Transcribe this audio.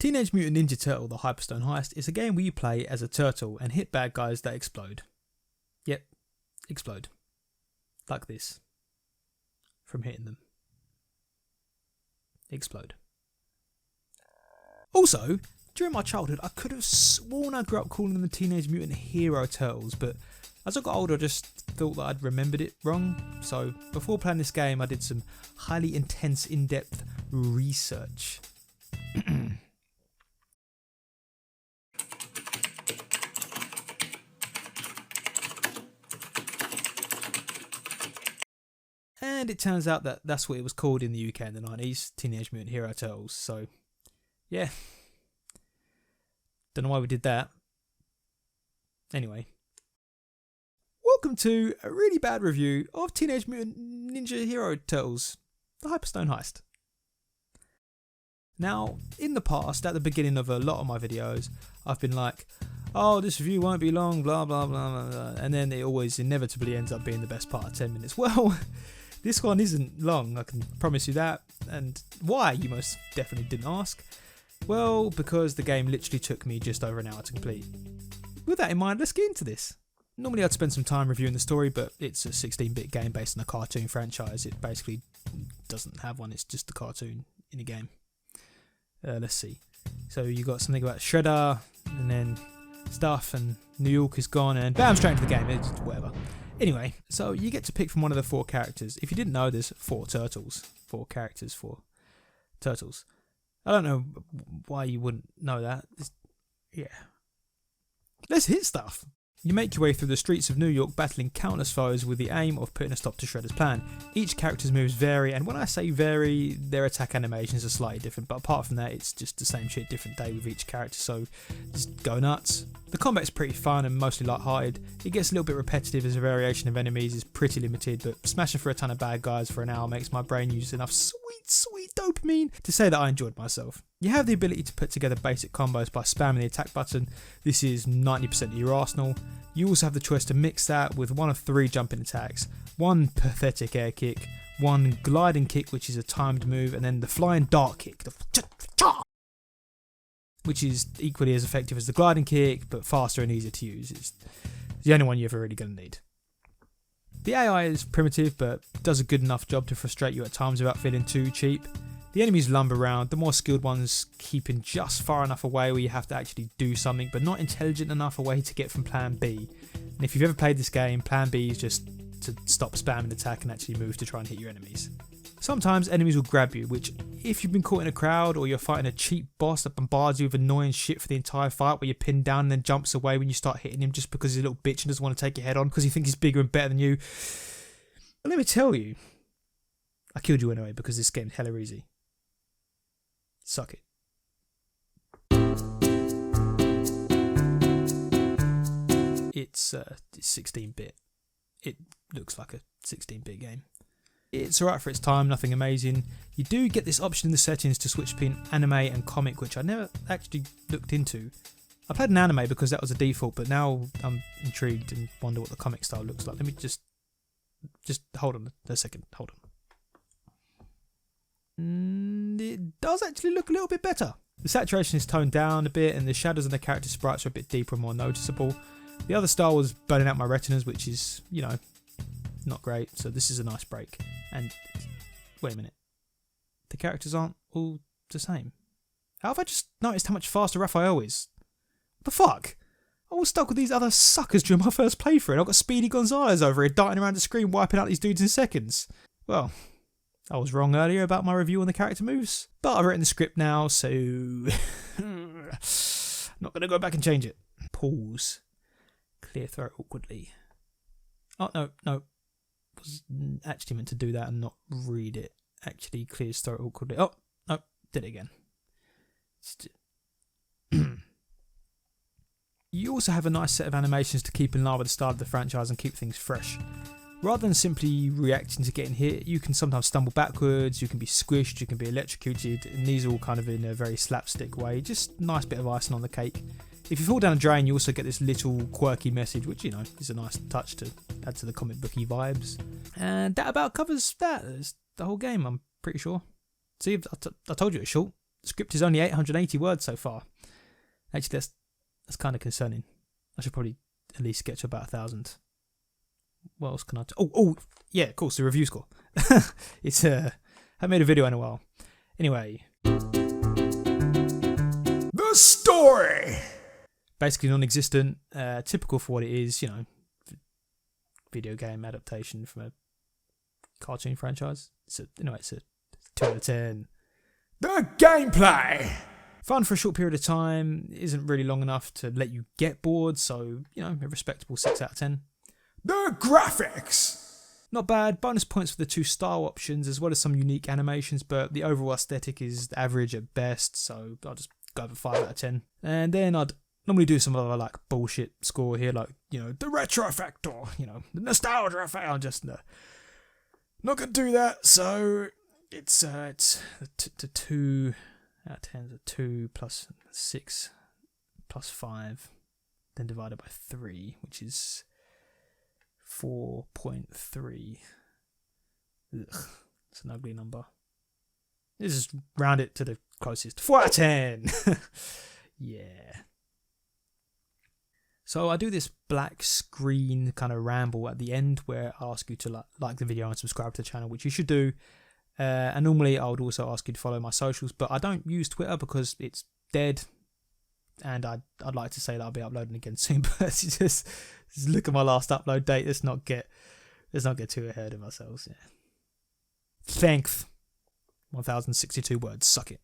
Teenage Mutant Ninja Turtle: The Hyperstone Heist is a game where you play as a turtle and hit bad guys that explode. Yep, explode. Like this. From hitting them. Explode. Also, during my childhood, I could have sworn I grew up calling them the Teenage Mutant Hero Turtles, but as I got older, I just thought that I'd remembered it wrong. So before playing this game, I did some highly intense, in-depth research. And it turns out that that's what it was called in the UK in the 90s, Teenage Mutant Hero Turtles. So, yeah. Don't know why we did that. Anyway. Welcome to a really bad review of Teenage Mutant Ninja Hero Turtles: The Hyperstone Heist. Now, in the past, at the beginning of a lot of my videos, I've been like, oh, this review won't be long, blah, blah, blah, blah, blah. And then it always inevitably ends up being the best part of 10 minutes. Well, this one isn't long, I can promise you that. And why, you most definitely didn't ask. Well, because the game literally took me just over an hour to complete. With that in mind, let's get into this. Normally I'd spend some time reviewing the story, but it's a 16-bit game based on a cartoon franchise. It basically doesn't have one, it's just a cartoon in a game. Let's see. So you got something about Shredder, and then stuff, and New York is gone, and bam, straight into the game. It's whatever. Anyway, so you get to pick from one of the 4 characters. If you didn't know, there's 4 turtles. 4 characters, 4 turtles. I don't know why you wouldn't know that. Yeah. Let's hit stuff. You make your way through the streets of New York battling countless foes with the aim of putting a stop to Shredder's plan. Each character's moves vary, and when I say vary, their attack animations are slightly different, but apart from that, it's just the same shit, different day with each character, so just go nuts. The combat's pretty fun and mostly light-hearted. It gets a little bit repetitive as the variation of enemies is pretty limited, but smashing through a ton of bad guys for an hour makes my brain use enough sweet dopamine to say that I enjoyed myself. You have the ability to put together basic combos by spamming the attack button. This is 90% of your arsenal. You also have the choice to mix that with one of 3 jumping attacks, 1 pathetic air kick, 1 gliding kick which is a timed move, and then the flying dart kick, which is equally as effective as the gliding kick but faster and easier to use. It's the only one you're ever really going to need. The AI is primitive but does a good enough job to frustrate you at times without feeling too cheap. The enemies lumber around, the more skilled ones keeping just far enough away where you have to actually do something, but not intelligent enough away to get from plan B. And if you've ever played this game, plan B is just to stop spamming attack and actually move to try and hit your enemies. Sometimes enemies will grab you, which if you've been caught in a crowd or you're fighting a cheap boss that bombards you with annoying shit for the entire fight where you're pinned down and then jumps away when you start hitting him just because he's a little bitch and doesn't want to take your head on because he thinks he's bigger and better than you. But let me tell you, I killed you anyway because this game's hella easy. Suck it. It's 16-bit. It looks like a 16-bit game. It's alright for its time, nothing amazing. You do get this option in the settings to switch between anime and comic, which I never actually looked into. I played an anime because that was a default, but now I'm intrigued and wonder what the comic style looks like. Let me just hold on a second. Hold on. It does actually look a little bit better. The saturation is toned down a bit and the shadows and the character sprites are a bit deeper and more noticeable. The other style was burning out my retinas, which is, you know, not great, so this is a nice break. And wait a minute, the characters aren't all the same. How have I just noticed how much faster Raphael is? What the fuck? I was stuck with these other suckers during my first playthrough and I've got Speedy Gonzalez over here darting around the screen wiping out these dudes in seconds. Well, I was wrong earlier about my review on the character moves, but I've written the script now, so not going to go back and change it. Pause. Clear throat awkwardly. Oh, no. Was actually meant to do that and not read it. Actually clears throat awkwardly. Oh, no, did it again. You also have a nice set of animations to keep in line with the style of the franchise and keep things fresh. Rather than simply reacting to getting hit, you can sometimes stumble backwards, you can be squished, you can be electrocuted, and these are all kind of in a very slapstick way. Just a nice bit of icing on the cake. If you fall down a drain, you also get this little quirky message, which, you know, is a nice touch to add to the comic booky vibes. And that about covers that. It's the whole game, I'm pretty sure. See, I told you it's short. script is only 880 words so far. Actually, that's kind of concerning. I should probably at least get to about 1,000. What else can I... Yeah, of course, the review score. It's I haven't made a video in a while. Anyway. The story! Basically non-existent, typical for what it is, you know, video game adaptation from a cartoon franchise. It's a 2 out of 10. The gameplay! Fun for a short period of time, isn't really long enough to let you get bored, so, you know, a respectable 6 out of 10. The graphics! Not bad, bonus points for the 2 style options as well as some unique animations, but the overall aesthetic is average at best, so I'll just go for 5 out of 10. And then I'd normally do some other like bullshit score here, like, you know, the retro factor, you know, the nostalgia factor. I'm just not gonna do that, so it's the 2 out of 10 is a 2 plus 6 plus 5, then divided by 3, which is 4.3. It's an ugly number. Let's just round it to the closest. 4 out of 10. Yeah. So I do this black screen kind of ramble at the end where I ask you to like the video and subscribe to the channel, which you should do. And normally I would also ask you to follow my socials, but I don't use Twitter because it's dead. And I'd like to say that I'll be uploading again soon, but just look at my last upload date. Let's not get too ahead of ourselves. Yeah. Thanks. 1,062 words. Suck it.